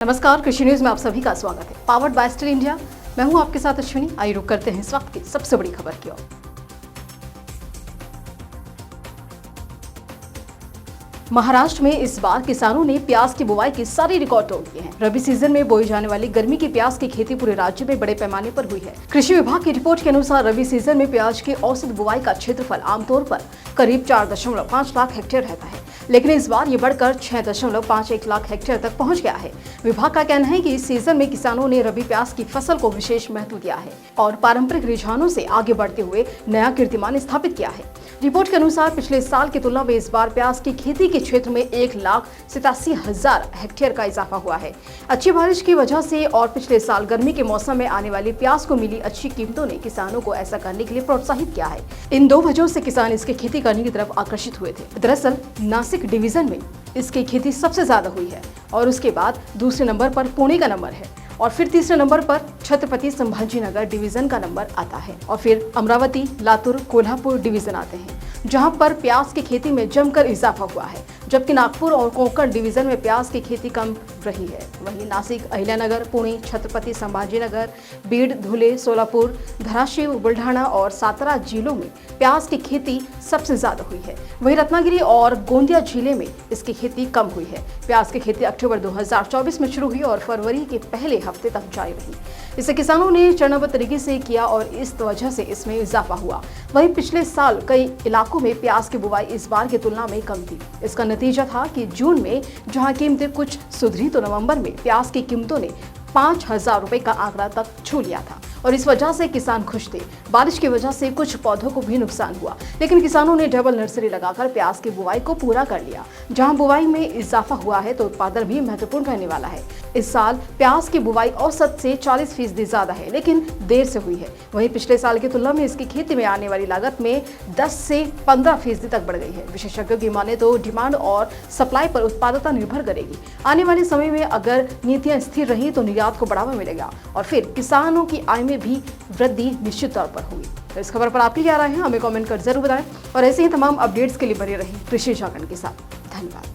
नमस्कार, कृषि न्यूज में आप सभी का स्वागत है। पावर्ड बाय स्टील इंडिया, मैं हूं आपके साथ अश्विनी। आइए रुक करते हैं इस वक्त की सबसे बड़ी खबर की ओर। महाराष्ट्र में इस बार किसानों ने प्याज की बुवाई के सारे रिकॉर्ड तोड़ दिए हैं। रबी सीजन में बोई जाने वाली गर्मी की प्याज की खेती पूरे राज्य में बड़े पैमाने पर हुई है। कृषि विभाग की रिपोर्ट के अनुसार रबी सीजन में प्याज की औसत बुवाई का क्षेत्रफल आमतौर पर करीब 4.5 लाख हेक्टेयर रहता है, लेकिन इस बार ये बढ़कर 6.51 लाख हेक्टेयर तक पहुंच गया है। विभाग का कहना है कि इस सीजन में किसानों ने रबी प्याज की फसल को विशेष महत्व दिया है और पारंपरिक रुझानों से आगे बढ़ते हुए नया कीर्तिमान स्थापित किया है। रिपोर्ट के अनुसार पिछले साल की तुलना में इस बार प्याज की खेती के क्षेत्र में 1,87,000 हेक्टेयर का इजाफा हुआ है। अच्छी बारिश की वजह से और पिछले साल गर्मी के मौसम में आने वाली प्याज को मिली अच्छी कीमतों ने किसानों को ऐसा करने के लिए प्रोत्साहित किया है। इन दो वजहों से किसान इसकी खेती करने की तरफ आकर्षित हुए थे। दरअसल नासिक डिवीजन में इसकी खेती सबसे ज्यादा हुई है और उसके बाद दूसरे नंबर पर पुणे का नंबर है और फिर तीसरे नंबर पर छत्रपति संभाजीनगर डिवीजन का नंबर आता है और फिर अमरावती, लातूर, कोल्हापुर डिवीजन आते हैं, जहां पर प्याज की खेती में जमकर इजाफा हुआ है, जबकि नागपुर और कोंकण डिवीजन में प्याज की खेती कम रही है। वहीं नासिक, अहिल्यानगर, पुणे, छत्रपति संभाजीनगर, बीड, धुले, सोलापुर, धाराशिव, बुल्ढाना और सातारा जिलों में प्याज की खेती सबसे ज्यादा हुई है। वहीं रत्नागिरी और गोंदिया जिले में इसकी खेती कम हुई है। प्याज की खेती अक्टूबर 2024 में शुरू हुई और फरवरी के पहले हफ्ते तक जारी रही। इसे किसानों ने चरणबद्ध तरीके से किया और इस वजह से इसमें इजाफा हुआ। वहीं पिछले साल कई इलाकों में प्याज की बुवाई इस बार की तुलना में कम थी। इसका नतीजा था कि जून में जहां कीमतें कुछ सुधरी तो नवंबर में प्याज की कीमतों ने 5,000 रुपए का आंकड़ा तक छू लिया था और इस वजह से किसान खुश थे। बारिश की वजह से कुछ पौधों को भी नुकसान हुआ, लेकिन किसानों ने डबल नर्सरी लगाकर प्याज की बुवाई को पूरा कर लिया। जहां बुवाई में इजाफा हुआ है तो उत्पादन भी महत्वपूर्ण रहने वाला है। इस साल प्याज की बुवाई औसत से 40% ज्यादा है, लेकिन देर से हुई है। वहीं पिछले साल की तुलना में इसकी खेती में आने वाली लागत में 10 से 15% तक बढ़ गई है। विशेषज्ञों की माने तो डिमांड और सप्लाई पर उत्पादकता निर्भर करेगी। आने वाले समय में अगर नीतियां स्थिर रही तो निर्यात को बढ़ावा मिलेगा और फिर किसानों की आय में भी वृद्धि निश्चित तौर पर होगी। तो इस खबर पर आपकी क्या राय है, हमें कमेंट कर जरूर बताएं और ऐसे ही तमाम अपडेट्स के लिए बने रहें कृषि जागरण के साथ। धन्यवाद।